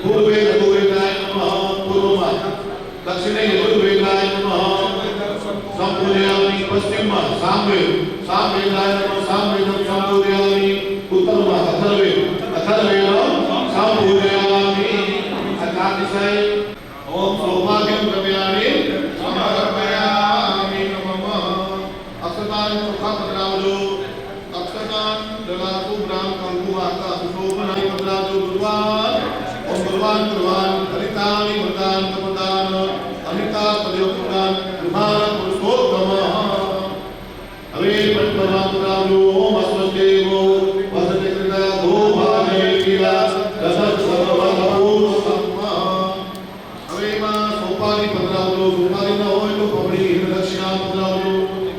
पूर्वे यजुर्वेदाय नमः पूर्वमा दक्षिणे यजुर्वेदाय नमः संपूजयामि पश्चिमा सामवेदाय नमः सामवेदं संपूजयामि उत्तरमा अथर्वेदं संपूजयामि अथातिशय ओम सौभाग्यं द्रव्याणि समर्पयामि नमः अक्षतान चोखा पधरावજો अक्षतान दलासु ब्राह्म कंकु आका सुशोभनानि पधरावજો भगवान ओम भगवान हरितानि वरदान प्रदान अमिता पदयोगदान विमान पुरुषोत्तम हरे पंचमा पधरावજો ओम अस्मदेवो वसते कृता दो भागे किला रसत सर्वभूतम हरे मां सोपारी पधरावજો सोपारी न હોય તો પબડી દક્ષિણા પધરાવજો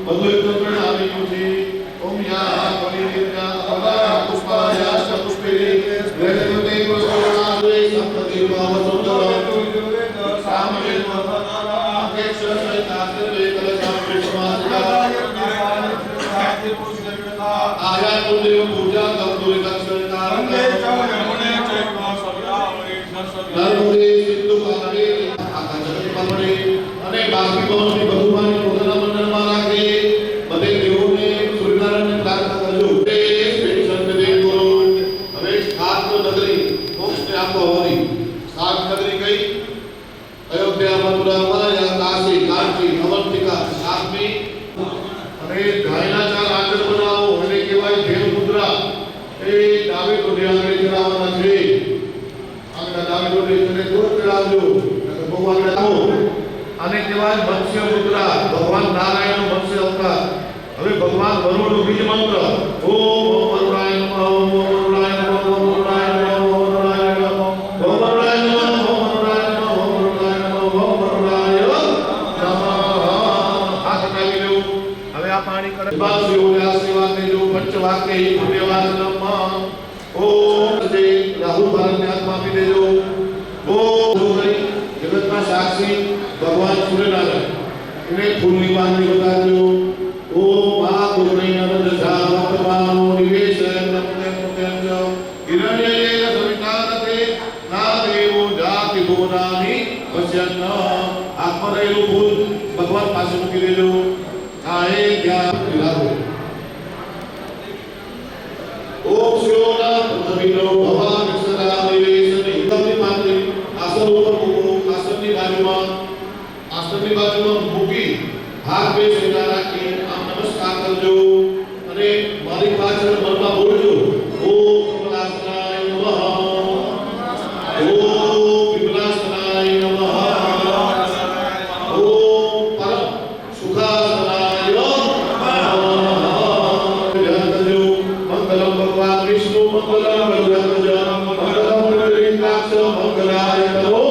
બધું એકદમ પ્રણામી છે ओम या बलिर्या अवदा पुष्पाया पुष्पे वेदते पुष्पावे संपति भावसुंदर सामवे वदना अक्षर शास्त्रे कलशास्त्रे समासका आया कुंदेव पूजा कवदुर दक्षिणा वंदे चमुने चैवा सव्यावरे नर्मदे सिंधु कावे आका जगत परमणे અને બાકી ભવનની બધુમાની પોતાના મંડળમાં રાખે બધે દેવોને સૂર્યનારાયણને પ્રાર્થના કરજો તે સ્પેશિયલ દેવ ગુરુ હવે સાત નગરી મોક્ષને આપો હરી સાત નગરી કઈ અયોધ્યા મથુરા માયા કાશી કાંચી અવંતિકા સાતમી અને ગાયના ચાર આંચળ બનાવો એને કહેવાય દેવ મુદ્રા એ ડાબે ટોડે આંગળે ચડાવવાના છે આગળ ડાબે ટોડે ચડે દૂર ચડાવજો ભગવાન રાખો અને કહેવાય મત્સ્ય મુદ્રા ભગવાન નારાયણનો મત્સ્ય અવતાર હવે ભગવાન વરુણનો બીજ મંત્ર ઓમ વરુણાય નમઃ ઓમ વરુણાય નમઃ ઓમ વરુણાય નમઃ ઓમ વરુણાય નમઃ ઓમ વરુણાય નમઃ ઓમ વરુણાય નમઃ ઓમ વરુણાય નમઃ ઓમ વરુણાય નમઃ હાથ નાખી લો હવે આ પાણી કરે બાદશીઓને આશીર્વાદ દેજો પંચવાક્ય હિ પુણ્યવાચનમ ઓમ તે રાહુલ ભારતને હાથમાં આપી દેજો ઓમ જગતના સાક્ષી भगवान सूर्यनारायण इन्हें फूलनी बांधनी बताजो ओम आ गुरुने नमः धामत्मानो निवेश नमते मुतेंज हिरण्येन सवितारते ना देवो जाति भुवनानि पश्यन् आत्मरेलु फूल भगवान पासे मूकी देजो आए ज्ञान दिलाओ ओम शिवना पृथ्वीनो भवान सदा निवेश नितमि मात्री आसन ऊपर मूको आसननी बाजुमां आसननी बाजुमां मूकी हाथ पे સીધા રાખી આમ નમસ્કાર કરજો અને મારી પાછળ મનમાં બોલજો ઓમ કમલાસનાય નમઃ ઓમ વિમલાસનાય નમઃ ઓમ પરમ સુખાસનાય નમઃ જય મંગલમ ભગવાન વિષ્ણુ મંગલમ ગરુડધ્વજ મંગલમ પુંડરીકાક્ષ મંગલાય નમો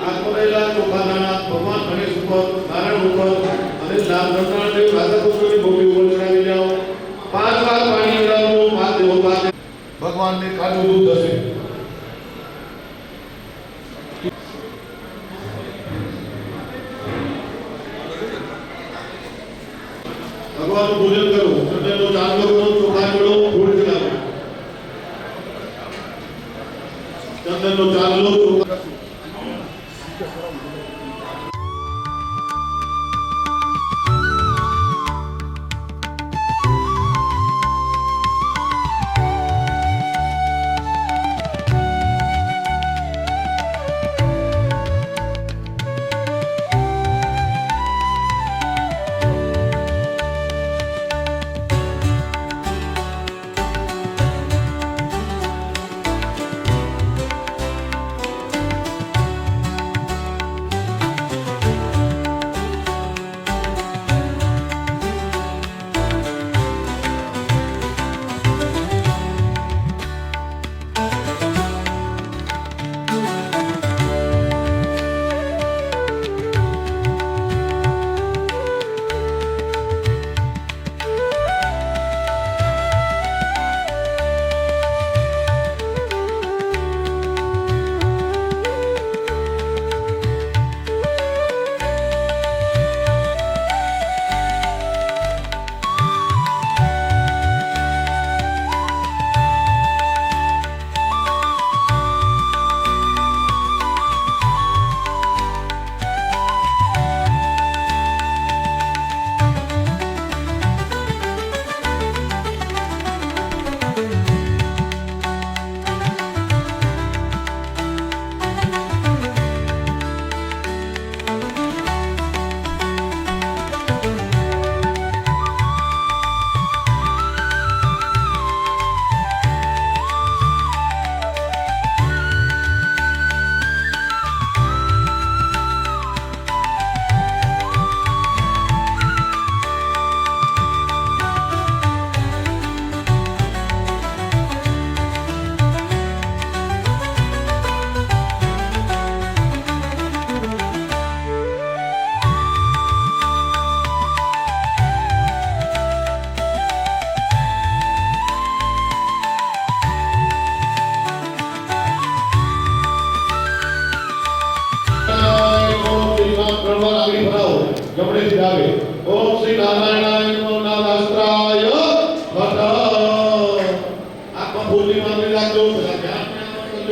આત્મરેલા ચોખાના ભગવાન ગણેશ ઉપર નારાયણ ઉપર અને નામધરનાર દેવ રાધાકૃષ્ણની ભૂમિ ઉપર ચડાવી જાઓ 5 વાર પાણી ઉડાવજો 5 દેવો પાસે ભગવાનને કાઢું દૂધ હશે ભગવાનનું પૂજન કરો ચંદનનો ચાંદલો કરો ચોખા જોડો ફૂલ ચડાવો ચંદનનો ચાંદલો ચોખા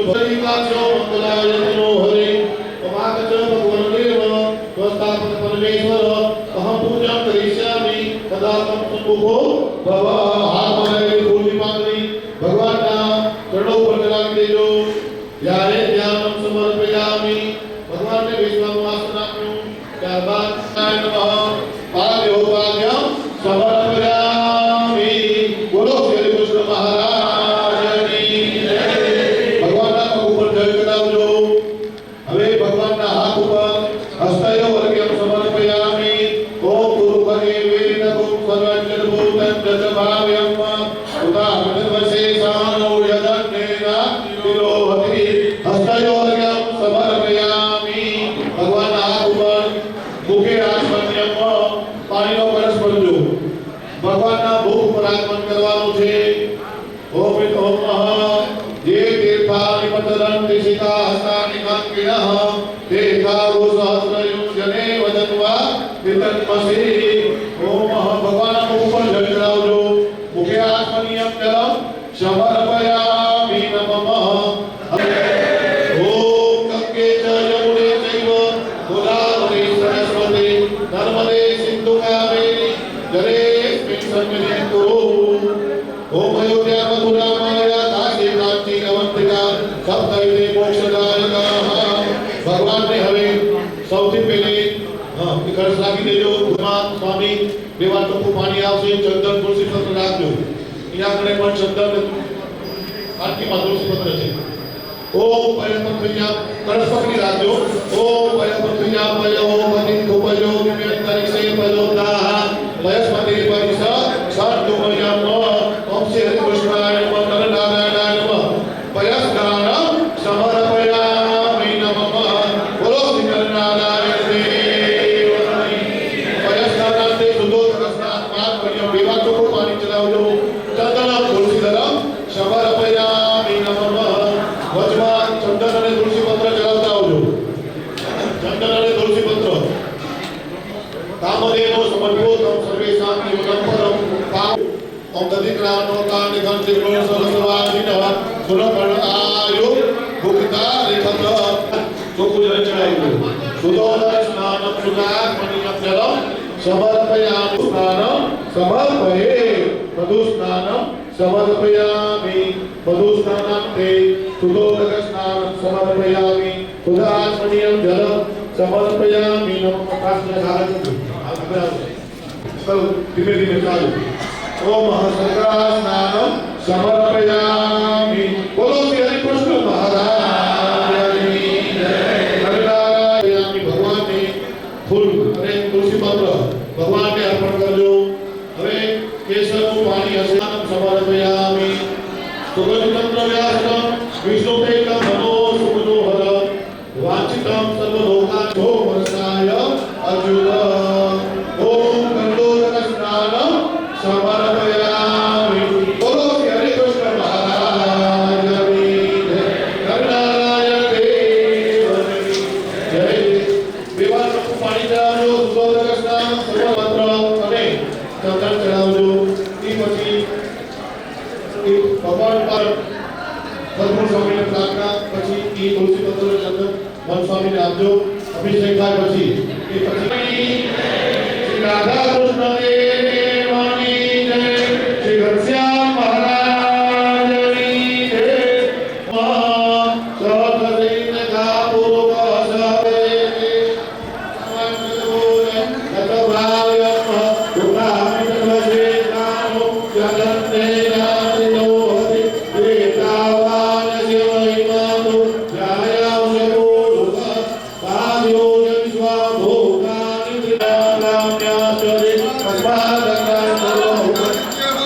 ભરી કાચો મંગલાયનો હરે પમાગચ ભગવન્દેવ સ્વસ્થાપન પરમેશ્વર અહં પૂજા કરિષ્યામિ તદા તમ સંમુખો ભવ હાથ ફૂલની માંગણી ભગવાનના ચરણો પર ચડાવી દેજો જ્યારે ધ્યાન સમર્પયામિ ભગવાનને વિશ્વનું આસન આપ્યું ત્યારબાદ નમઃ પાદ્યો પાદ્યમ સમર્પયામિ બોલો શ્રી કૃષ્ણ મહારાજની જય ભગવાનના પગ ઉપર જળ ચડાવજો હવે ભગવાનના હાથ ઉપર હસ્તયો વર્ગ્યમ સમર્પયામિ ઓમ ગુરુ હરે વેદકું સર્વજ્ઞ ભૂતં દશભાવ્યમ ઉદાહરણવશેષાનો યદન્નેના વિરોહતિ હસ્તયો વર્ગ્યમ સમર્પયામિ ભગવાનના હાથ ઉપર મુખે આચમન્યમ પાણીનો કળશ ભરજો ભગવાનના મુખ પર આગમન કરવાનું છે ઓમ ઓમ જે તીર્થાનિ પતરંતિ શિખા હસ્તાનિ કાંકિણઃ દેખાવો સહસ્રયુગ જને વદન્વા વિતન્મસી ઓમ ભગવાનના મુખ પર જળ ચડાવજો મુખે આચમન્યમ જલમ સમર્પયામિ નમઃ ઓમ ગંગે ચ યમુને ચૈવ ગોદાવરી સરસ્વતી નર્મદે સિંધુ કાવેરી જલેસ્મિન સન્નિધિં કુરુ ઓમ અયોધ્યા મથુરા માયા કાશી કાંચી અવંતિકા સપ્તૈતે મોક્ષદાયકા ભગવાનને હવે સૌથી પહેલે કળશ રાખી દેજો ભગવાન સ્વામી બે વાર ચોખ્ખું પાણી આવશે ચંદન તુલસી પત્ર રાખજો અહીંયા આગળ પણ ચંદન આરતીમાં તુલસી પત્ર છે ઓમ પયપત્રયા કળશ પકડી રાખજો ઓમ પયપત્રયા પયો મનિ કુપજો નિમેતરી સે પયોદાહ વયસ્પતિ પરિસ સાધુમયમ ઓમ શ્રી હરિ કૃષ્ણાય નમઃ નરનારાયણાય નમઃ પયસ્કારમ સમર્પયામિ નમઃ બોલો શ્રી નરનારાયણ દેવની પયસ્કારાંતે સુદોષકસ્નાન પાન કર્યો બેવા ચોખ્ખું પાણી ચડાવજો ચંદન તુલસી દરમ સમર્પયામિ નમઃ વચમાં ચંદન અને તુલસી પત્ર ચડાવતા આવજો ચંદન અને તુલસી પત્ર કામદેવો સમર્પ્યો તમ સર્વેષાં જીવનમ પરમ કામ ઓમ દધિક્રાનો કાંડ ગંતિ ગ્રહ સરસ્વાદિનઃ સુરકણ આયુ ભુક્તા રેખત ચોખ્ખું જળ ચડાવ્યું સુદોદર સ્નાનમ સુદાત્મનિયમ જલમ સમર્પયામિ સ્નાનમ સમર્પયે મધુ સ્નાનમ સમર્પયામિ મધુ સ્નાનમ તે સુદોદક સ્નાનમ સમર્પયામિ સુદાત્મનિયમ જલમ સમર્પયામિ નમઃ કાષ્ણ ધારક કરો ધીમે ધીમે ચાલો ઓમ સર્ગા સ્નાનમ સમર્પયામિ બોલો શ્રી હરિ કૃષ્ણ મહારાજની જય નરનારાયણ ભગવાનને ફૂલ અને તુલસી પત્ર ભગવાનને અર્પણ કરજો હવે કેસરનું પાણી હસ્તાન સમર્પયામિ સુગંધિતમ દ્રવ્યાસનમ વિષ્ણુતેકમ મનો સુમનોહર વાંચિતમ સર્વલોકાનો વર્ષાય અર્જુન ઓમ ગંડોદક સ્નાનમ સમર્પયામિ બોલો શ્રી હરિ કૃષ્ણ મહારાજની જય નરનારાયણ દેવની જય વિવાહ પાણી ચડાવજો સુગંધક સ્નાન સર્વપત્ર અને ચંદન ચડાવજો એ પછી ભગવાન પર સદગુરુ સ્વામીને પ્રાર્થના પછી એ તુલસી પત્ર ચંદન મન સ્વામીને આપજો અભિષેક થાય પછી એ પછી શ્રી રાધા કૃષ્ણ દેવની જય શ્રી ઘનશ્યામ મહારાજની જય સહસ્રદૈન કાપુરુક સહદેવે તતભાવ્યમ ઉદાહરણવશેષાનો યદન્નેના વિરોહતિ દેતાવાન શિવૈમાનો જાયામ શકોરુક પાદ્યો જન્સ્વાભોગાનિ ત્રિયાગામ્યાશ્ચરે તસ્માદગ્નાય સર્વભૂત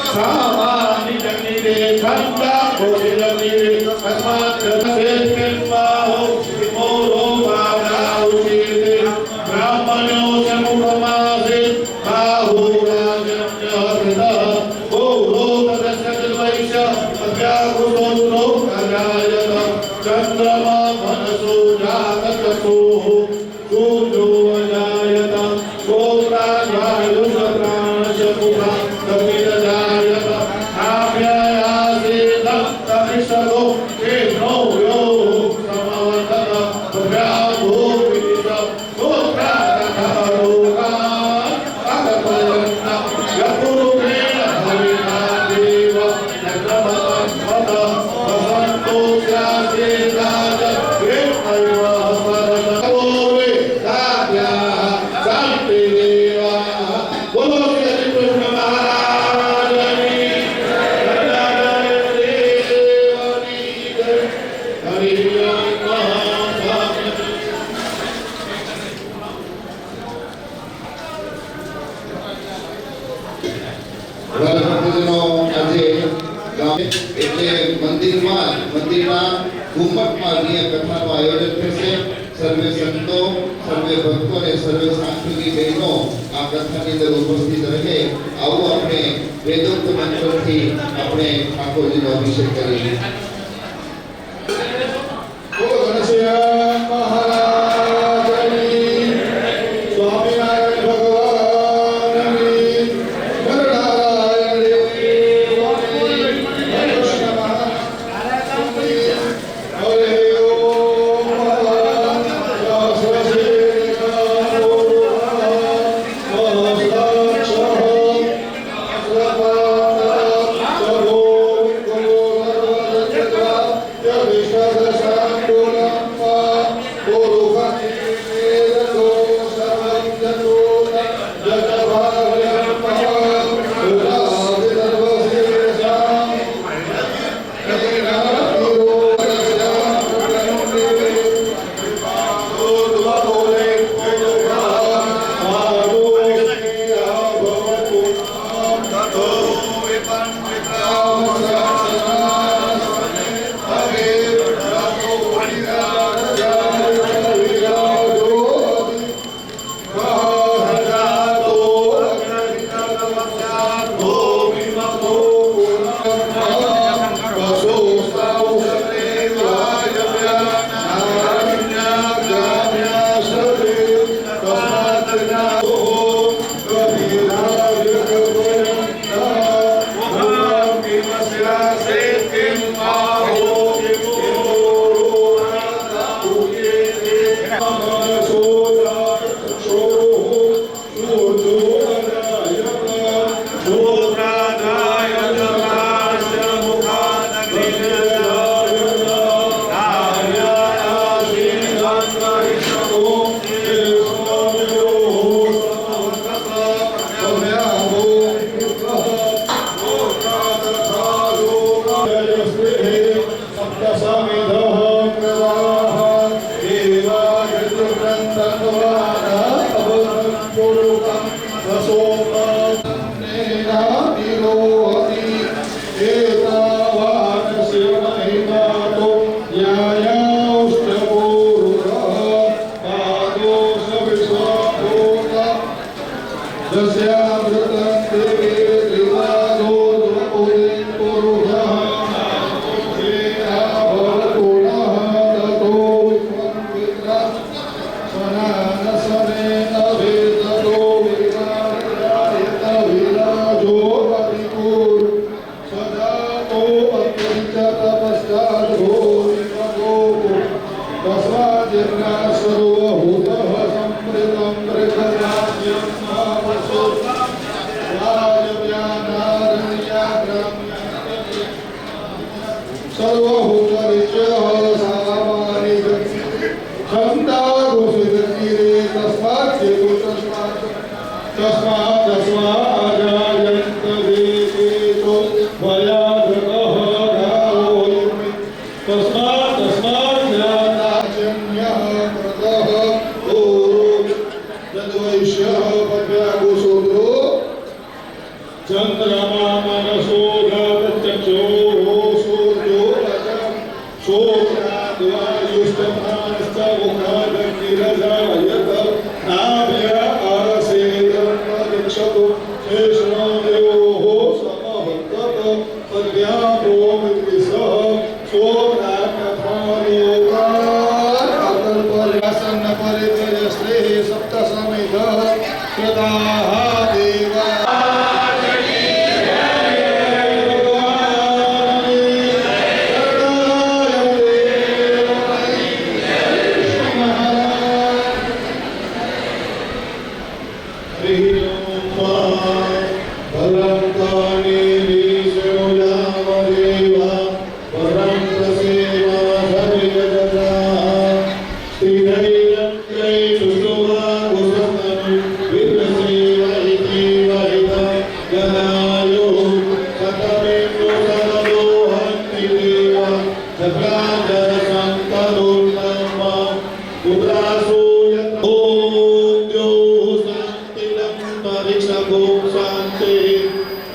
સામાનિ જગ્નિરે ખંડા ભોજિલગ્નિરે તસ્માદ ગતસેત્કેન્વાહો વિમોરો ભાગાઉચેતે બ્રાહ્મણ્યો સમુખમાસે બાહુરાજમ જહૃતઃ ગૌરો તદસ્ય અભ્યાગુસોત્રો અજાયત ચંદ્રમા મનસો જાતકસોઃ સૂર્યો અજાયત ગોત્રાજ્વાયુષ પ્રાણશ મુખા કપિલજાયત આભ્યયાસે દત્તમિષગો કેનો યો વરસાદનો આજે એટલે મંદિરના ઘુમટમાં જે કથાનું આયોજન થશે. સર્વે સંતો, સર્વે ભક્તો અને સર્વે સાંસ્કૃતિક બહેનો આ કથાની અંદર ઉપસ્થિત રહે. આવું આપણે વેદોક્ત મંત્રથી આપણે ઠાકોરજીનો અભિષેક કરીએ.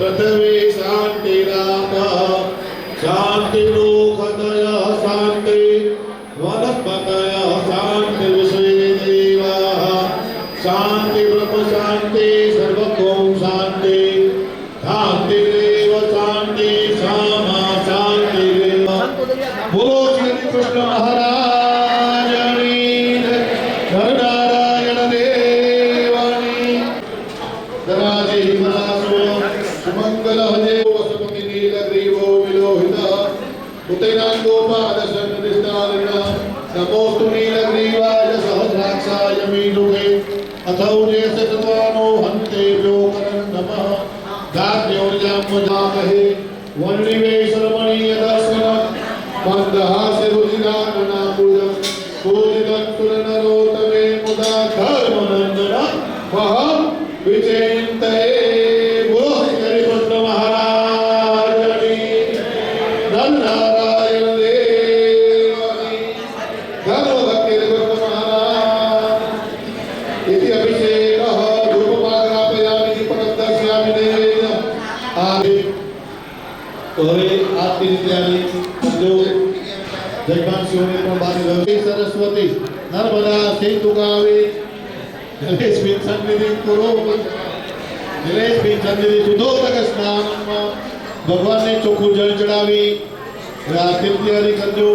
पृथ्वी शान्तिरापः शान्तिर्लोकतयः शान्ति वनस्पतयः शान्ति विश्वे देवाः शान्ति ब्रह्म शान्ति सर्वभौम शान्ति शान्तिरेव शान्ति सामा शान्तिरेव। बोलो श्री कृष्ण महाराज की जय। नरनारायण देवानी धनादि हिमरासो सुमंगल हजे वसुमति नीलग्रीवो विलोहितः उतैनाङ्गोपादशन्निष्ठालिनः नमोऽस्तु नीलग्रीवाय सहस्राक्षाय मीनुके अथौजे सतवानो हन्तेभ्यो करं नमः दाद्योर्यां वदामहे वन्निवेशरमणीय दर्शन मन्दहास्य रुचिराननाम्बुजं पूजितं सुरनरोत्तमे मुदा धर्मनन्दनं महं विचिन्तये। बोलो श्री कृष्ण महाराज की नरनारायण देवानी धर्मभक्ति कृष्ण महाराज इति अभिषेकः धूपमाग्रापयामि दीपकं दर्शयामि नैवेद्यम् आदि तो હવે આરતી ઇત્યાદि जो જયપાલસિંહોને પણ બાંધી સરસ્વતી નર્મદા સિંધુ ગાવે જલેશ બિન સન્નિધિ કરો જલેશ બિન સન્નિધિ શુદ્ધોદક સ્નાનમાં ભગવાનને ચોખ્ખું જળ ચડાવી આરતી ઇત્યાદि કરજો।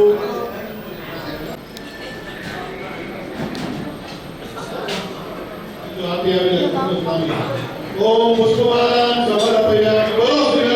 આરતી આવી સ્વામી ઓમ પુષ્પમાલાં સમર્પયામિ। બોલો શ્રી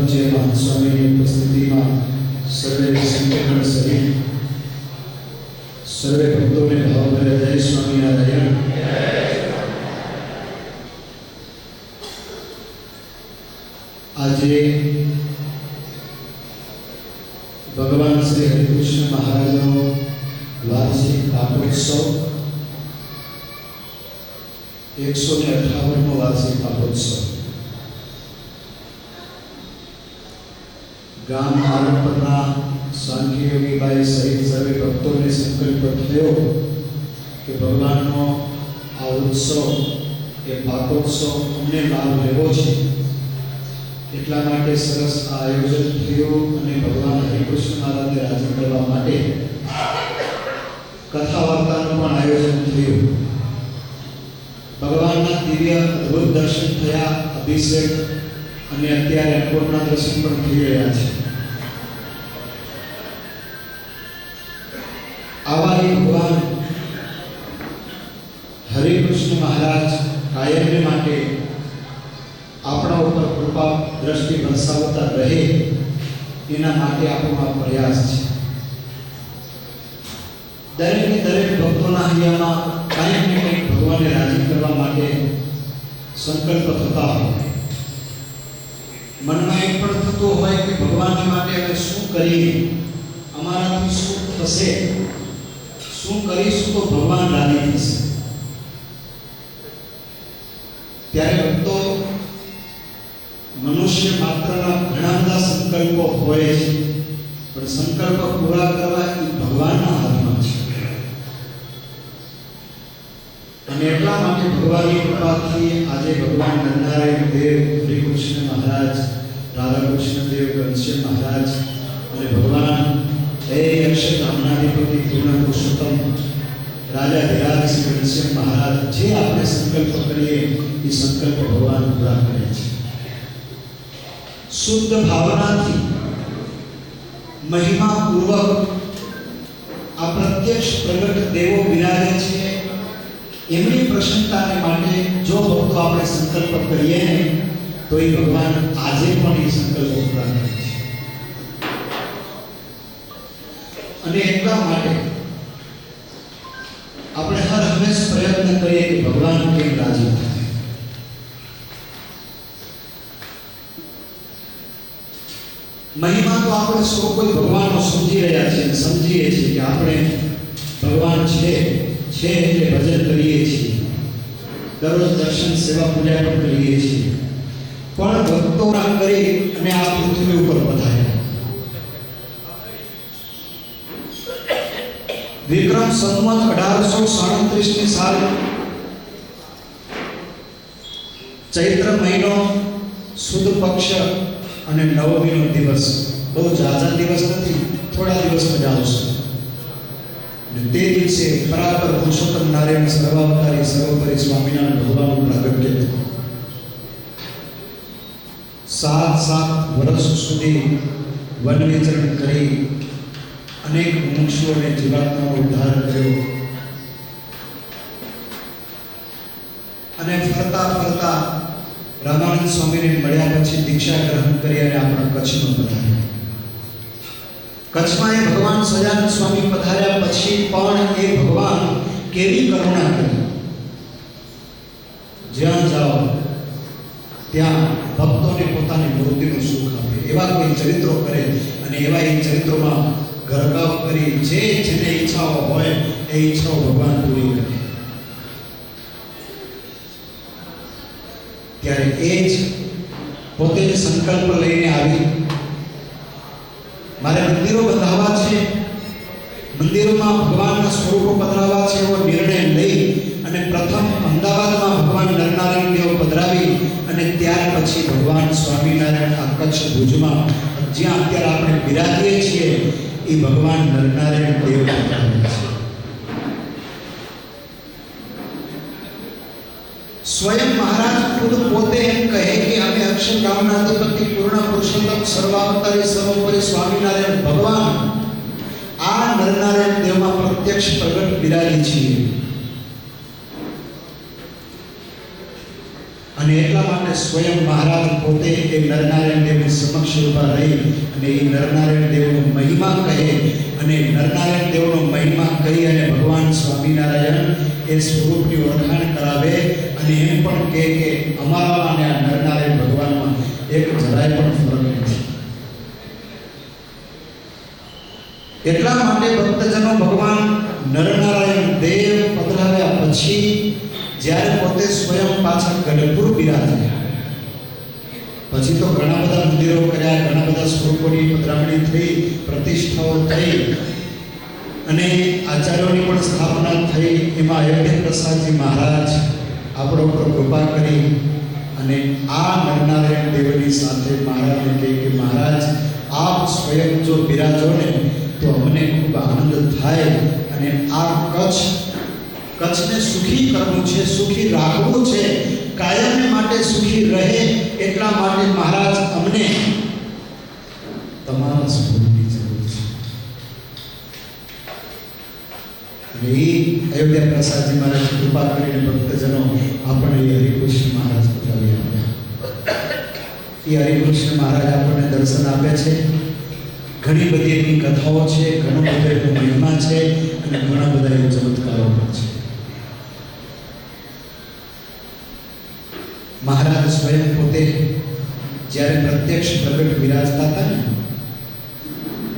પૂજ્ય મહાન સ્વામીની ઉપસ્થિતિમાં સર્વે સંતગણ સહિત સર્વે ભક્તોને ભાવભરે જય સ્વામિનારાયણ. આજે ભગવાન શ્રી હરિકૃષ્ણ મહારાજનો વાર્ષિક પાટોત્સવ 158મો વાર્ષિક પાટોત્સવ ગામ આરંભના સાંખ્યયોગીભાઈ સહિત સર્વે ભક્તોને સંકલ્પ થયો કે ભગવાનનો આ ઉત્સવ એ પાટોત્સવ અમને લાભ લેવો છે. એટલા માટે સરસ આયોજન થયું અને ભગવાન હરિકૃષ્ણ મહારાજને રાજી કરવા માટે કથા વાર્તાનું પણ આયોજન થયું. ભગવાનના દિવ્ય અદ્ભુત દર્શન થયા, અભિષેક અને અત્યારે અન્નકૂટના દર્શન પણ થઈ રહ્યા છે. આવા ભગવાન હરિકૃષ્ણ મહારાજ કાયમને માટે આપણા ઉપર કૃપા દ્રષ્ટિ વરસાવતા રહે એના માટે આપણો આ પ્રયાસ છે. દરેક ભક્તોના હૈયામાં કાંઈક ને કંઈક ભગવાનને રાજી કરવા માટે સંકલ્પ થતા હોય. મનમાં એક પણ થતું હોય કે ભગવાનને માટે અમે શું કરીએ, અમારાથી શું થશે, શું કરીશું તો ભગવાન રાજી થશે. ત્યારે ભક્તો મનુષ્ય માત્રના ઘણા બધા સંકલ્પો હોય છે, પણ સંકલ્પ પૂરા કરવા એ ભગવાનના હાથમાં છે. અને એટલા માટે ભગવાનની કૃપાથી આજે ભગવાન નરનારાયણ દેવ, હરિકૃષ્ણ મહારાજ, રાધાકૃષ્ણ દેવ, ઘનશ્યામ મહારાજ અને ભગવાન અક્ષરધામનાધિપતિ પૂર્ણ પુરુષોત્તમ રાજા ધીરાજ શ્રી ઘનશ્યામ મહારાજ જે આપણે સંકલ્પ કરીએ એ સંકલ્પ ભગવાન પૂરા કરે છે. શુદ્ધ ભાવનાથી મહિમા પૂર્વક આ પ્રત્યક્ષ પ્રગટ દેવો બિરાજે છે. એમની પ્રસન્નતાને માટે જો ભક્તો આપણે સંકલ્પ કરીએ ને તો એ ભગવાન આજે પણ એ સંકલ્પો પૂરા કરે છે. અને એટલા માટે આપણે હર હંમેશ પ્રયત્ન કરીએ કે ભગવાન કેમ રાજી થાય. મહિમા તો આપણે સૌ કોઈ ભગવાનનો સમજી રહ્યા છીએ, સમજીએ છીએ કે આપણે ભગવાન છે એટલે ભજન કરીએ છીએ, દરરોજ દર્શન સેવા પૂજા પણ કરીએ છીએ. પણ ભક્તો કરી અને આ પૃથ્વી ઉપર પધાર્યા. વિક્રમ સંવત 1837 ની સાલ ચૈત્ર મહિનો સુદ પક્ષ અને નવમીનો દિવસ. બહુ ઝાઝા દિવસ નથી, થોડા દિવસ મજા આવશે. અને તે દિવસે પરાપર પુરુષોત્તમ નારાયણ સર્વાવતારી સર્વોપરી સ્વામિનારાયણ ભગવાનનું પ્રાગટ્ય થયું. 7 વર્ષ સુધી વન વિચરણ કરી અનેક મુમુક્ષુઓને જીવાત્માનો ઉદ્ધાર કર્યો. અને ફરતા રામાનંદ સ્વામીને મળ્યા પછી દીક્ષા ગ્રહણ કરી અને આપણા કચ્છમાં પધાર્યા. કચ્છમાં એ ભગવાન સજાનંદ સ્વામી પધાર્યા પછી પણ એ ભગવાન કેવી કરુણા કરી. જ્યાં જાઓ ત્યાં ભક્તોને પોતાની મૂર્તિનું સુખ આપે એવા કોઈ ચરિત્રો કરે અને એવા એ ચરિત્રોમાં ગરકાવ કરી જેને ઈચ્છાઓ હોય એ ઈચ્છાઓ ભગવાન પૂરી કરે. ત્યારે એ જ પોતે જ સંકલ્પ લઈને આવી, મારે મંદિરો બંધાવવા છે, મંદિરોમાં ભગવાનના સ્વરૂપો પધરાવવા છે એવો નિર્ણય લઈ અને પ્રથમ અમદાવાદમાં ભગવાન નરનારાયણ દેવ પધરાવી અને ત્યાર પછી ભગવાન સ્વામિનારાયણ આ કચ્છ ભુજમાં જ્યાં અત્યારે આપણે બિરાજીએ છીએ એ ભગવાન નરનારાયણ દેવ પધરાવે છે. સ્વયં મહારાજ ખુદ પોતે એમ કહે કે અમે અક્ષરધામનાધિપતિ પૂર્ણ પુરુષોત્તમ સર્વાવતારી સર્વોપરી સ્વામિનારાયણ ભગવાન આ નરનારાયણ દેવમાં પ્રત્યક્ષ પ્રગટ બિરાજી છીએ. અને એટલા માટે સ્વયં મહારાજ પોતે એ નરનારાયણ દેવની સમક્ષ ઊભા રહી અને એ નરનારાયણ દેવનો મહિમા કહે અને નરનારાયણ દેવનો મહિમા કહી અને ભગવાન સ્વામિનારાયણ એ સ્વરૂપની ઓળખાણ કરાવે અને એમ પણ કહે કે અમારામાં અને આ નરનારાયણ ભગવાનમાં એક જરાય પણ ફરક નથી. એટલા માટે ભક્તજનો ભગવાન નરનારાયણ દેવ પધરાવ્યા પછી જ્યારે પોતે સ્વયં પાછળ ગઢપુર બિરાજ્યા પછી તો ઘણા બધા મંદિરો કર્યા, ઘણા બધા સ્વરૂપોની પધરામણી થઈ, પ્રતિષ્ઠાઓ થઈ અને આચાર્યોની પણ સ્થાપના થઈ. એમાં અયોધ્યા પ્રસાદજી મહારાજ આપણો પર કૃપા કરી અને આ નરનારાયણ દેવની સાથે મહારાજને કહે કે મહારાજ આપ સ્વયં જો બિરાજો ને તો અમને ખૂબ આનંદ થાય અને આ કચ્છને સુખી કરવું છે, સુખી રાખવું છે, કાયમ માટે સુખી રહે એટલા માટે મહારાજ અમને તમારા સ્વરૂપની જરૂર છે. અને એ અયોધ્યા પ્રસાદજી મહારાજ કૃપા કરીને ભક્તજનો આપણને હરિકૃષ્ણ મહારાજ પધરાવી આપ્યા. એ હરિકૃષ્ણ મહારાજ આપણને દર્શન આપે છે. ઘણી બધી એની કથાઓ છે, ઘણો બધો એનો મહિમા છે અને ઘણા બધા એ ચમત્કારો પણ છે. મહારાજ સ્વયં પોતે જ્યારે પ્રત્યક્ષ પ્રગટ વિરાજતા હતા ને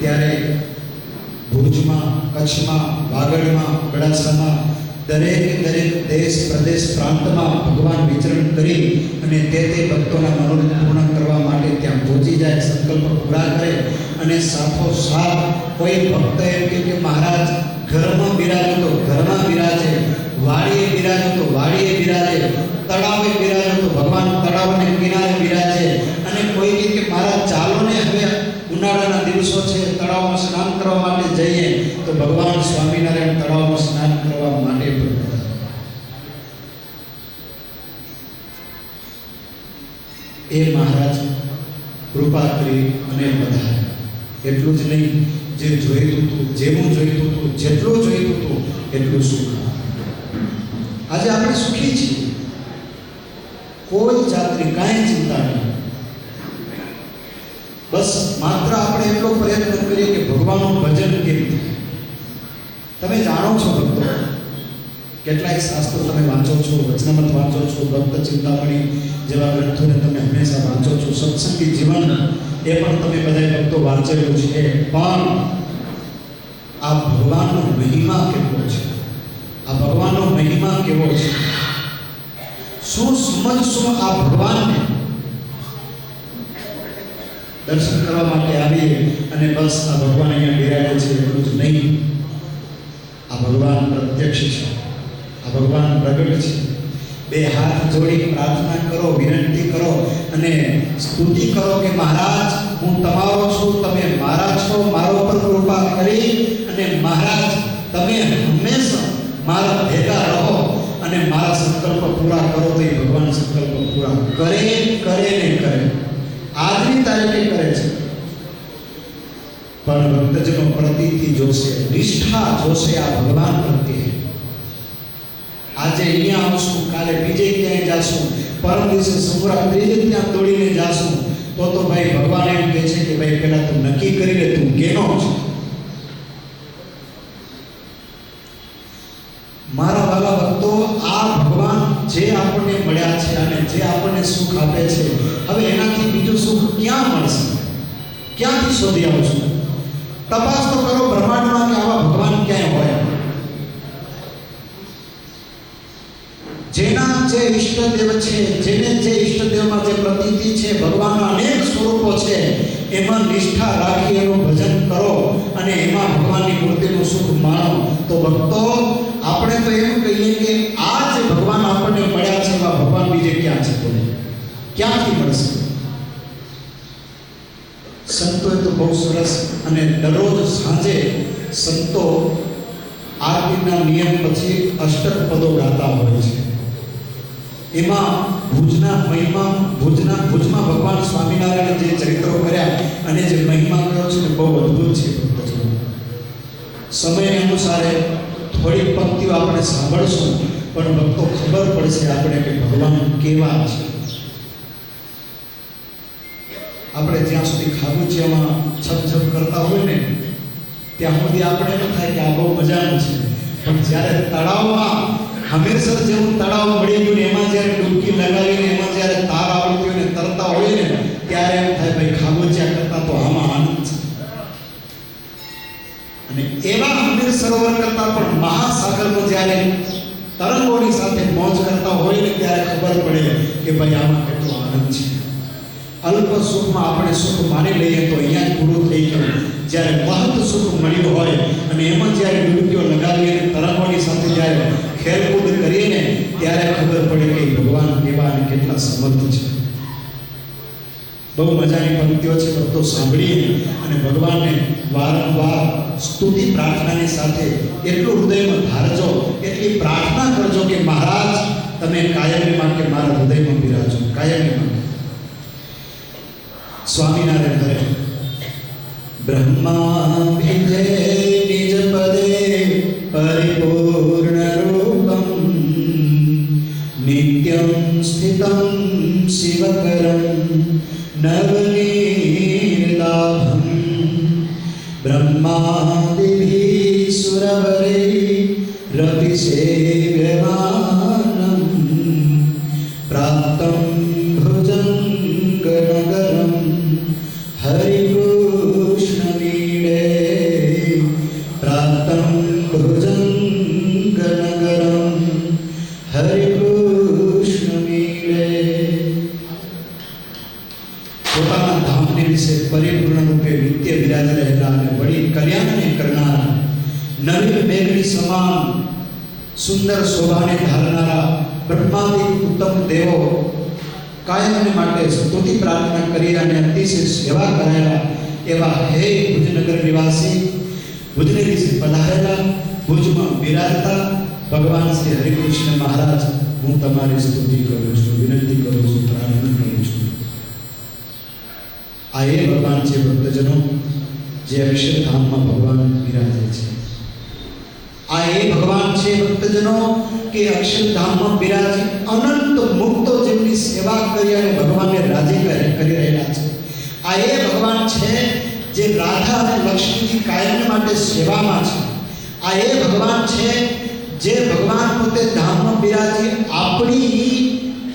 ત્યારે ભુજમાં, કચ્છમાં, વાગડમાં, બડાસામાં દરેક દેશ પ્રદેશ પ્રાંતમાં ભગવાન વિચરણ કરી અને તે ભક્તોના મનોરથ પૂર્ણ કરવા માટે ત્યાં પહોંચી જાય, સંકલ્પ પૂરા કરે અને સાથોસાથ કોઈ ભક્ત એમ કે મહારાજ ઘરમાં બિરાજો તો ઘરમાં બિરાજે, વાડીએ બિરાજો તો વાડીએ બિરાજે, તળાવે બિરાજો તો ભગવાન તળાવને કિનારે બિરાજે અને કોઈ કે મહારાજ ચાલો ને હવે ઉનાળાના દિવસો છે, તળાવમાં સ્નાન કરવા માટે જઈએ તો ભગવાન સ્વામિનારાયણ તળાવમાં સ્નાન કરવા માટે પણ એ મહારાજ કૃપા કરી અને વધારે. એટલું જ નહીં, જે જોઈતું હતું, જેવું જોઈતું હતું, જેટલું જોઈતું હતું એટલું સુખ. આજે આપણે સુખી છીએ, કોઈ જાતની કાંઈ ચિંતા નહીં. બસ માત્ર આપણે એટલો પ્રયત્ન કરીએ કે ભગવાનનું ભજન કેમ થાય. તમે જાણો છો ભક્તો, કેટલાય શાસ્ત્રો તમે વાંચો છો, વચનામૃત વાંચો છો, ભક્ત ચિંતામણી જેવા ગ્રંથોને તમે હંમેશા વાંચો છો, સત્સંગી જીવન એ પણ તમે બધા ભક્તો વાંચેલું છે. પણ આ ભગવાનનો મહિમા કેટલો છે, આ ભગવાનનો મહિમા કેવો છે, શું સમજશું આ ભગવાનને. દર્શન કરવા માટે આવીએ અને બસ આ ભગવાન અહીંયા બિરાજે છે એટલું જ નહીં. આ ભગવાન પ્રત્યક્ષ છે, આ ભગવાન પ્રગટ છે. બે હાથ જોડી પ્રાર્થના કરો, વિનંતી કરો અને સ્તુતિ કરો કે મહારાજ હું તમારો છું, તમે મારા છો, મારો પર કૃપા કરી અને મહારાજ તમે હંમેશા મારા ભેગા રહો અને મારા સંકલ્પ પૂરા કરો. તો એ ભગવાન સંકલ્પ પૂરા કરે ને કરે, આજની તારીખે કરે છે. પણ ભક્તજનો પ્રતીતિ જોશે, નિષ્ઠા જોશે આ ભગવાન પ્રત્યે. આજે અહીંયા આવશું, કાલે બીજે ક્યાંય જાશું, પરમ દિવસે સમુરા ત્રીજે ત્યાં દોડીને જાશું તો ભાઈ ભગવાન એમ કહે છે કે ભાઈ પહેલા તું નક્કી કરી લે તું કેનો છે. મારા વાલા ભક્તો, આ ભગવાન જે આપણને મળ્યા છે અને જે આપણને સુખ આપે છે, હવે એનાથી બીજું સુખ ક્યાં મળશે? ક્યાંથી શોધી આવશું? તપાસ તો કરો બ્રહ્માંડમાં કે આવા ભગવાન ક્યાંય હોય. જેના જે ઈષ્ટદેવ છે, જેને જે ઈષ્ટદેવમાં જે પ્રતીતિ છે, ભગવાનના અનેક સ્વરૂપો છે, એમાં નિષ્ઠા રાખી એનું ભજન કરો અને એમાં ભગવાનની મૂર્તિનું સુખ માણો. તો ભક્તો, આપણે તો એમ કહીએ કે આ જે ભગવાન આપણને મળ્યા છે એવા ભગવાન બીજે ક્યાં છે? બોલે ક્યાંથી મળશે? સંતોએ તો બહુ સરસ અને દરરોજ સાંજે સંતો આરતીના નિયમ પછી અષ્ટક પદો ગાતા હોય છે. એમાં ભુજના ભુજમાં ભગવાન સ્વામિનારાયણ જે ચરિત્રો કર્યા અને જે મહિમા કર્યો છે બહુ અદ્ભુત છે. સમય અનુસારે થોડીક પંક્તિઓ આપણે સાંભળશું, પણ ભક્તો ખબર પડશે આપણે કે ભગવાન કેવા છે. આપણે જ્યાં સુધી ખાબુચિયામાં છપ કરતા હોય ને ત્યાં સુધી આપણે એમ થાય કે આ બહુ મજાનું છે, પણ જ્યારે તળાવમાં હમીરસર જેવું તળાવ મળી ગયું ને એમાં જ્યારે ડૂબકી લગાવીને એમાં જ્યારે તાર આવડતી હોય ને તરતા હોય ને ત્યારે એમ થાય ભાઈ ખાબોચિયા કરતા તો આમાં આનંદ છે. અને એવા હમીર સરોવર કરતા પણ મહાસાગરમાં જ્યારે તરંગોની સાથે મોજ કરતા હોય ને ત્યારે ખબર પડે કે ભાઈ આમાં કેટલો આનંદ છે. અલ્પ સુખમાં આપણે સુખ માની લઈએ તો અહીંયા જ પૂરું થઈ ગયું. જ્યારે મહત્વ સુખ મળ્યું હોય અને એમાં જ્યારે ડૂબકીઓ લગાવીએ અને તરંગોની સાથે જ્યારે ખેલકૂદ કરીએ ને ત્યારે ખબર પડે કે ભગવાન કેવા અને કેટલા સમર્થ છે. બહુ મજાની પંક્તિઓ છે, બધો સાંભળીએ અને ભગવાનને વારંવાર સ્તુતિ પ્રાર્થનાની સાથે એટલું હૃદયમાં ધારજો, એટલી પ્રાર્થના કરજો કે મહારાજ તમે કાયમની માટે મારા હૃદયમાં બિરાજો, કાયમની માટે. સ્વામિનારાયણ હરે બ્રહ્મા વિધે નિજ પદે પરિપૂર્ણ રૂપમ નિત્યમ સ્થિતમ શિવકરમ નવનીરદાભમ બ્રહ્માદિભિ સુરવરે રતિસેવ્યમાનમ પ્રાપ્તમ ભુજંગનગરમ હરિકૃષ્ણમીડે પ્રાપ્તમ ભુજંગનગરમ હરિકૃષ્ણમીડે. પોતાના ધામને વિશે પરિપૂર્ણ રૂપે નિત્ય વિરાજ રહેલા અને વળી કલ્યાણને કરનારા, નવીન મેઘની સમાન સુંદર શોભાને ધારનારા બ્રહ્માદિ ઉત્તમ દેવો કાયમને માટે સ્તુતિ પ્રાર્થના કરી અને અતિશય સેવા કરાયેલા એવા હે ભુજનગર નિવાસી, ભુજને વિશે પધારેલા, ભુજમાં બિરાજતા ભગવાન શ્રી હરિકૃષ્ણ મહારાજ, હું તમારી સ્તુતિ કરું છું, વિનંતી કરું છું, પ્રાર્થના કરું છું. આ એ ભગવાન છે ભક્તજનો જે અક્ષરધામમાં ભગવાન બિરાજે છે. આ એ ભગવાન છે ભક્તજનો કે અક્ષરધામમાં બિરાજી અનંત મુક્તો જેમની સેવા કરી અને ભગવાનને રાજી કરી રહ્યા છે. આ એ ભગવાન છે જે રાધા અને લક્ષ્મીજી કાયમ માટે સેવામાં છે. આ એ ભગવાન છે જે ભગવાન પોતે ધામમાં બિરાજી આપણી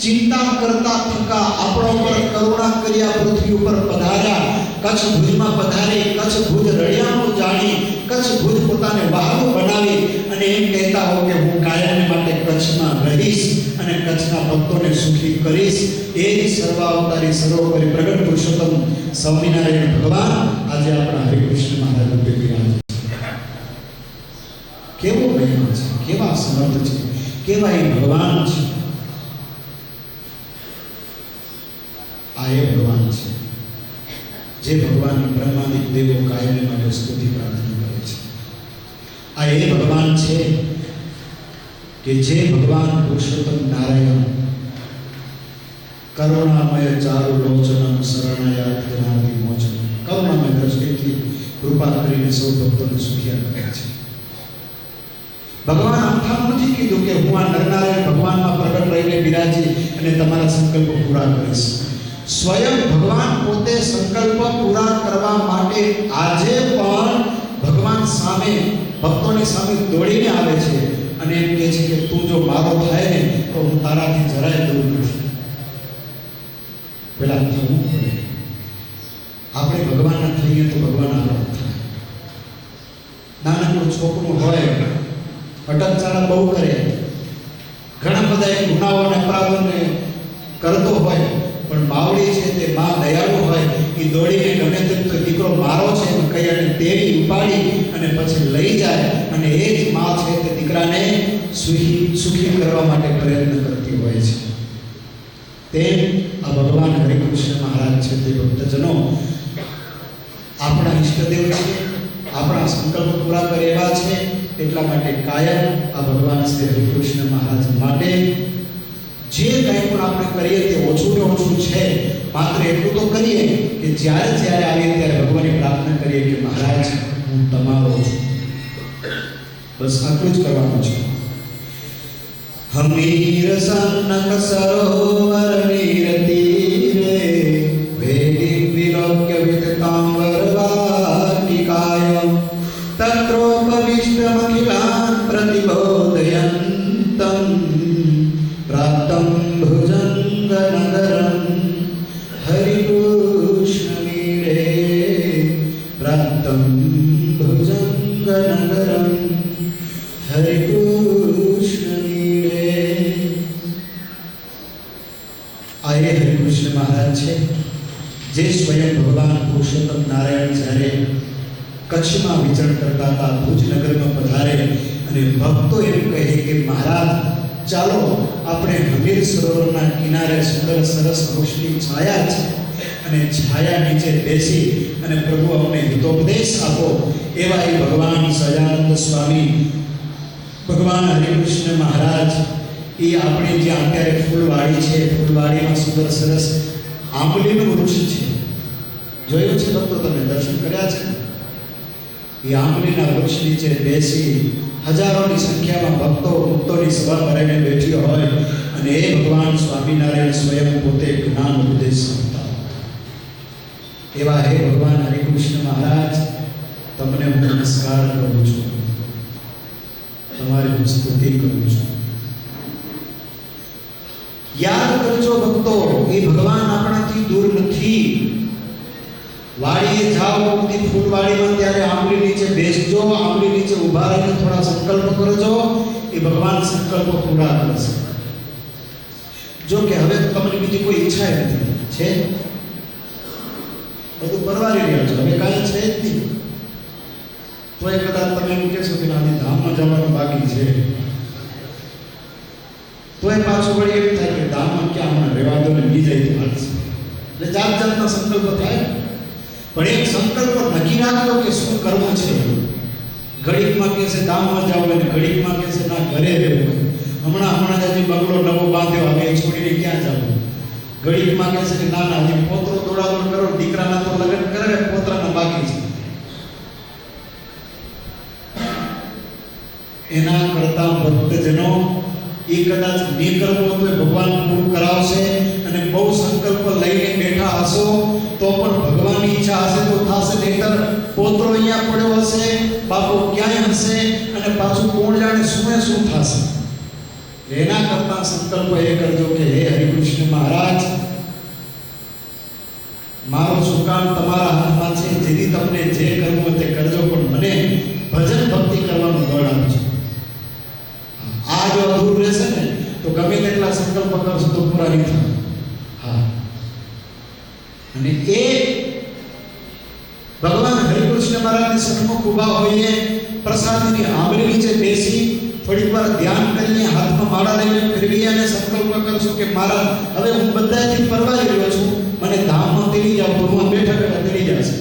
ચિંતા કરતા થકા આપણા ઉપર કરુણા કર્યા પૃથ્વી ઉપર પધાર્યા, કચ્છ ભુજમાં પધારી, કચ્છ ભુજ રળિયામણું જાણી, કચ્છ ભુજ પોતાને વહાલું બનાવી અને એમ કહેતા હો કે હું કાયમ માટે કચ્છમાં રહીશ અને કચ્છના ભક્તોને સુખી કરીશ. એ જ સર્વાવતારી સર્વોપરી પ્રગટ પુરુષોત્તમ સ્વામિનારાયણ ભગવાન આજે આપણા હરિકૃષ્ણ મહારાજ રૂપે બિરાજે છે. કેવો મહિમા છે, કેવા સમર્થ છે, કેવા એ ભગવાન છે. આ એ ભગવાન છે જે ભગવાન બ્રહ્માદિક દેવો કાયમ માટે સ્તુતિ પ્રાર્થના કરે છે. આ એ ભગવાન છે કે જે ભગવાન પુરુષોત્તમ નારાયણ કરુણામય ચારુ લોચનમ શરણાયાત જનાર્દિ મોચન, કરુણામય દ્રષ્ટિથી કૃપા કરીને સૌ ભક્તોને સુખિયા કરે છે. ભગવાન આમ નથી કીધું કે હું આ નરનારાયણ ભગવાનમાં પ્રગટ રહીને બિરાજી અને તમારા સંકલ્પો પૂરા કરીશ. સ્વયં ભગવાન પોતે સંકલ્પ પૂરા કરવા માટે આજે પણ ભગવાન સામે, ભક્તોની સામે દોડીને આવે છે અને એમ કહે છે કે તું જો મારો થાય ને તો હું તારાથી જરાય દૂર નથી. પેલા થવું પડે. આપણે ભગવાનના થઈએ તો ભગવાન આપણા થાય. નાનકડું છોકરું હોય, અટકચાળા બહુ કરે, ઘણા બધા ગુનાઓ અને અપરાધોને કરતો હોય, પણ માવડી છે તે માં દયાળુ હોય, એ દોડીને ગમે તેમ તો દીકરો મારો છે એમ કહી અને તેડી ઉપાડી અને પછી લઈ જાય અને એ જ માં છે તે દીકરાને સુખી કરવા માટે પ્રયત્ન કરતી હોય છે. તેમ આ ભગવાન હરિકૃષ્ણ મહારાજ છે તે ભક્તજનો આપણા ઈષ્ટદેવ છે, આપણા સંકલ્પ પૂરા કરે એવા છે. એટલા માટે કાયમ આ ભગવાન શ્રી હરિકૃષ્ણ મહારાજ માટે જે કંઈ પણ આપણે કરીએ તે ઓછું ને ઓછું છે. માત્ર એટલું તો કરીએ કે જ્યારે જ્યારે આવીએ ત્યારે ભગવાનની પ્રાર્થના કરીએ કે મહારાજ હું તમારો છું. બસ આટલું જ કરવાનું છે. હમીર સન્નક સરોવર નીર તીરે વેગી વિલો હરિકૃષ્ણ મહારાજ છે, જે સ્વયં ભગવાન પુરુષોત્તમ નારાયણ જ્યારે કચ્છમાં વિચરણ કરતા હતા, ભુજનગરમાં પધારે અને ભક્તો એમ કહે કે મહારાજ ચાલો આપણે હમીર સરોવરના કિનારે સુંદર સરસ વૃક્ષની છાયા છે અને છાયા નીચે બેસી અને પ્રભુ અમને હિતોપદેશ આપો. એવા એ ભગવાન સહજાનંદ સ્વામી, ભગવાન હરિકૃષ્ણ મહારાજ એ આપણે જ્યાં અત્યારે ફૂલવાડી છે, ફૂલવાડીમાં સુંદર સરસ આંબલીનું વૃક્ષ છે. જોયું છે ભક્તો, તમે દર્શન કર્યા છે? એ આંબલીના વૃક્ષ નીચે બેસી હજારોની સંખ્યામાં ભક્તો મુક્તોની સભા ભરાઈને બેઠી હોય અને એ ભગવાન સ્વામિનારાયણ સ્વયં પોતે જ્ઞાન ઉપદેશ આપતા. એવા હે ભગવાન હરિકૃષ્ણ મહારાજ, તમને હું નમસ્કાર કરું છું, તમારી હું સ્તુતિ કરું છું. યાદ કરજો ભક્તો, એ ભગવાન આપણાથી દૂર નથી. વાડીએ જાઓ, બધી ફૂલવાડીમાં ત્યારે આંબલી નીચે બેસજો, આંબલી નીચે ઊભા રહીને થોડા સંકલ્પ કરજો, એ ભગવાન સંકલ્પો પૂરા કરશે. જો કે હવે તમને બીજી કોઈ ઈચ્છા નથી, છે બધું પરવારી રહ્યા છો, હવે કાંઈ છે જ નહીં. તો એ કદાચ તમે એમ કહેશો કે આજે ધામમાં જવાનું બાકી છે, તો એ પાછું વળી એમ થાય કે ધામમાં ક્યાં હમણાં રહેવા દો ને બી જાય તો હાલશે. એટલે જાત જાતના સંકલ્પ થાય. પણ એક સંકલ્પ નક્કી રાખજો કે શું કરવું છે. ઘડીકમાં કહેશે ધામમાં જાવ અને ઘડીકમાં કહેશે ના ઘરે રહેવું. હમણાં હજી બંગલો નવો બાંધ્યો, હવે છોડીને ક્યાં જવું. ઘડીકમાં કહેશે કે ના ના હજી પોતરો દોડાદોડ કરો, દીકરાના તો લગ્ન કરે, પોતરાના બાકી છે. એના કરતા ભક્તજનો એ કદાચ નહીં કરવો તો ભગવાન પૂરું કરાવશે. અને બહુ સંકલ્પ લઈને બેઠા હશો તો પણ ભગવાનની ઈચ્છા હશે તો થશે, નહીતર પોતરો અહીંયા પડ્યો હશે, બાપો ક્યાંય હશે અને પાછું કોણ જાણે શું થશે. એના કરતા સંકલ્પ એ કરજો કે હે હરિકૃષ્ણ મહારાજ, મારું સુકાન તમારા હાથમાં છે, જેથી તમને જે કરવું તે કરજો, પણ મને ભજન ભક્તિ કરવાનું બળ આપજો. આ જો અધૂરું રહેશે ને તો ગમે તેટલા સંકલ્પ કરશો તો પૂરા નહીં થાય. હા, અને એ ભગવાન હરિકૃષ્ણ મહારાજની સન્મુખ ઊભા હોઈએ, પ્રસાદની આંબલી નીચે બેસી થોડીક વાર ધ્યાન કરીને હાથમાં માળા લઈને ફેરવી અને સંકલ્પ કરશો કે મહારાજ હવે હું બધાથી પરવારી રહ્યો છું, મને ધામમાં તેડી જાવ તો હું બેઠા બેઠા તેડી જશે.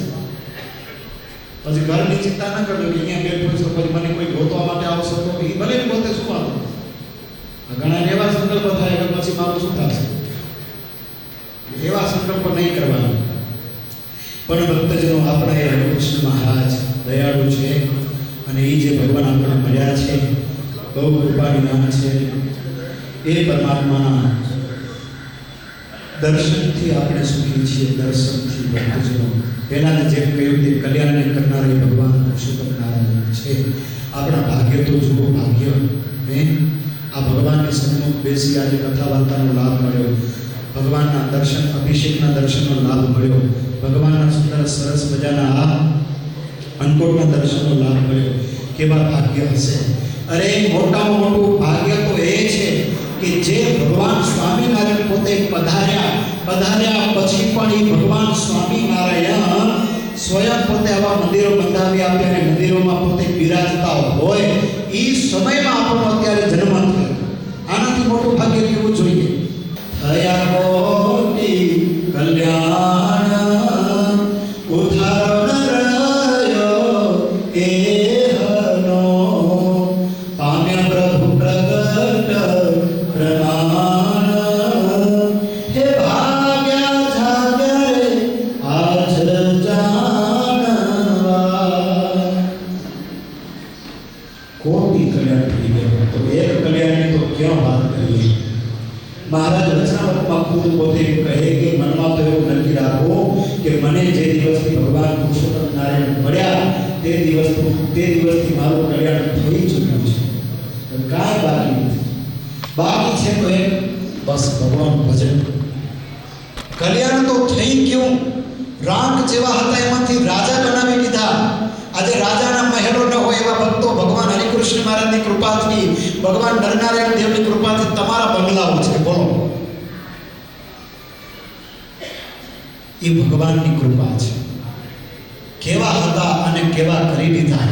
પછી ઘરની ચિંતા ન કરજો કે અહીંયા બેઠો છો, પછી મને કોઈ ગોતવા માટે આવશે તો એ ભલે પોતે શું વાંધો. ઘણા એવા સંકલ્પ થાય કે પછી મારું શું થશે. એવા સંકલ્પ નહીં કરવાના. પણ ભક્તજનો, આપણા એ હરિકૃષ્ણ મહારાજ દયાળુ છે અને એ જે ભગવાન આપણને મળ્યા છે બહુ કૃપાનિધાન છે. એ પરમાત્માના દર્શનથી આપણે સુખી છીએ, દર્શનથી ભક્તજનો. પહેલાં જેમ કહ્યું તે કલ્યાણને કરનાર ભગવાન પુરુષોત્તમ નારાયણ છે. આપણા ભાગ્ય તો જુઓ, ભાગ્ય હે આ ભગવાનની સન્મુખ બેસી આજે કથા વાર્તાનો લાભ મળ્યો, ભગવાનના દર્શન અભિષેકના દર્શનનો લાભ મળ્યો, ભગવાનના સુંદર સરસ મજાના આ અન્નકોટના દર્શનનો લાભ મળ્યો. કેવા ભાગ્ય હશે. અરે મોટામાં મોટું ભાગ્ય તો એ છે કે જે ભગવાન સ્વામિનારાયણ પોતે પધાર્યા પછી પણ એ ભગવાન સ્વામિનારાયણ સ્વયં પોતે આવા મંદિરો બંધાવી આપ્યા અને મંદિરોમાં પોતે બિરાજતા હોય, એ સમયમાં આપણો અત્યારે જન્મ થયો. આનાથી મોટું ભાગ્ય કેવું જોઈએ. થયા કોટી કલ્યાણ ઉધારણ રહ્યો એહનો, પામ્ય પ્રભુ પ્રગટ પ્રમાણ. હે ભાગ્યા જાગ્યા રે આજ જાણવા. કોટી કલ્યાણ થઈ ગયા તો એક કલ્યાણની તો ક્યાં વાત કરીએ. મહારાજ વચનામૃતમાં ખુદ પોતે કહે કે મનમાં તો એવું નક્કી રાખો કે મને જે દિવસથી ભગવાન પુરુષોત્તમ નારાયણ મળ્યા તે દિવસથી મારું કલ્યાણ થઈ ચૂક્યું છે, કાંઈ બાકી નથી. બાકી છે તો એક બસ ભગવાન ભજન. કલ્યાણ તો થઈ ગયું. રામ જેવા હતા એમાંથી રાજા બનાવી દીધા. આજે રાજાના મહેલો ન હોય એવા ભક્તો ભગવાન હરિકૃષ્ણ મહારાજની કૃપાથી, ભગવાન નરનારાયણ દેવની કૃપાથી તમારા બંગલાઓ છે. બોલો, એ ભગવાનની કૃપા છે. કેવા હતા અને કેવા કરી દીધા.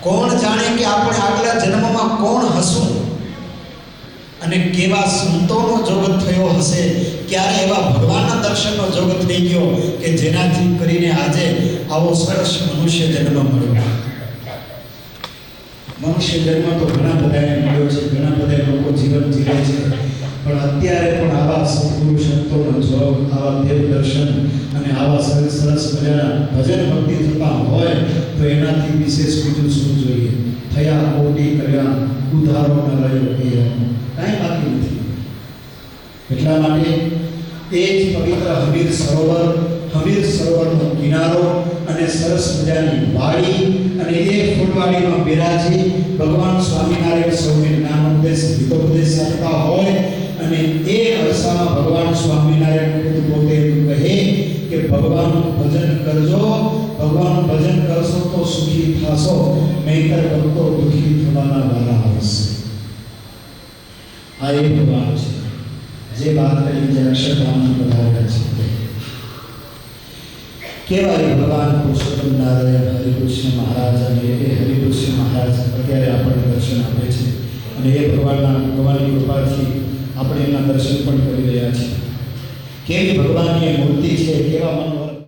કોણ જાણે કે આપણે આગલા જન્મમાં કોણ હશું અને કેવા સંતોનો જોગ થયો હશે, ક્યારે એવા ભગવાનના દર્શનનો જોગ થઈ ગયો કે જેનાથી કરીને આજે આવો સરસ મનુષ્ય જન્મ મળ્યો. મનુષ્ય જન્મ તો ઘણા બધાને મળ્યો છે, ઘણા બધા લોકો જીવન જીવે છે, પણ અત્યારે પણ આવા સત્પુરુષ સંતોનો જોગ, આવા દેવ દર્શન અને આવા સરસ સરસ મજાના ભજન ભક્તિ થતા હોય તો એનાથી વિશેષ બીજું શું જોઈએ? થયા કોટી કર્યા ઉધારો ન રહ્યો એ કાંઈ બાકી નથી. એટલા માટે એ જ પવિત્ર હમીર સરોવરનો કિનારો અને સરસ મજાની વાડી અને એ ફૂલવાડીમાં બિરાજી ભગવાન સ્વામિનારાયણ સૌને જ્ઞાનોપદેશ હિતોપદેશ આપતા હોય અને એ અરસામાં ભગવાન સ્વામિનારાયણ ખુદ પોતે કહે કે ભગવાનનું ભજન કરજો, ભગવાનનું ભજન કરશો તો સુખી થશો, નહીંતર ભક્તો દુઃખી થવાના વારા આવશે. આ એ ભગવાન છે જે વાત કરી જે અક્ષરધામમાં પધાર્યા છે. કેવા એ ભગવાન પુરુષોત્તમ નારાયણ હરિકૃષ્ણ મહારાજ અને એ હરિકૃષ્ણ મહારાજ અત્યારે આપણને દર્શન આપે છે અને એ ભગવાનની કૃપાથી આપણે એમના દર્શન પણ કરી રહ્યા છીએ. કેવી ભગવાનની મૂર્તિ છે, કેવા મન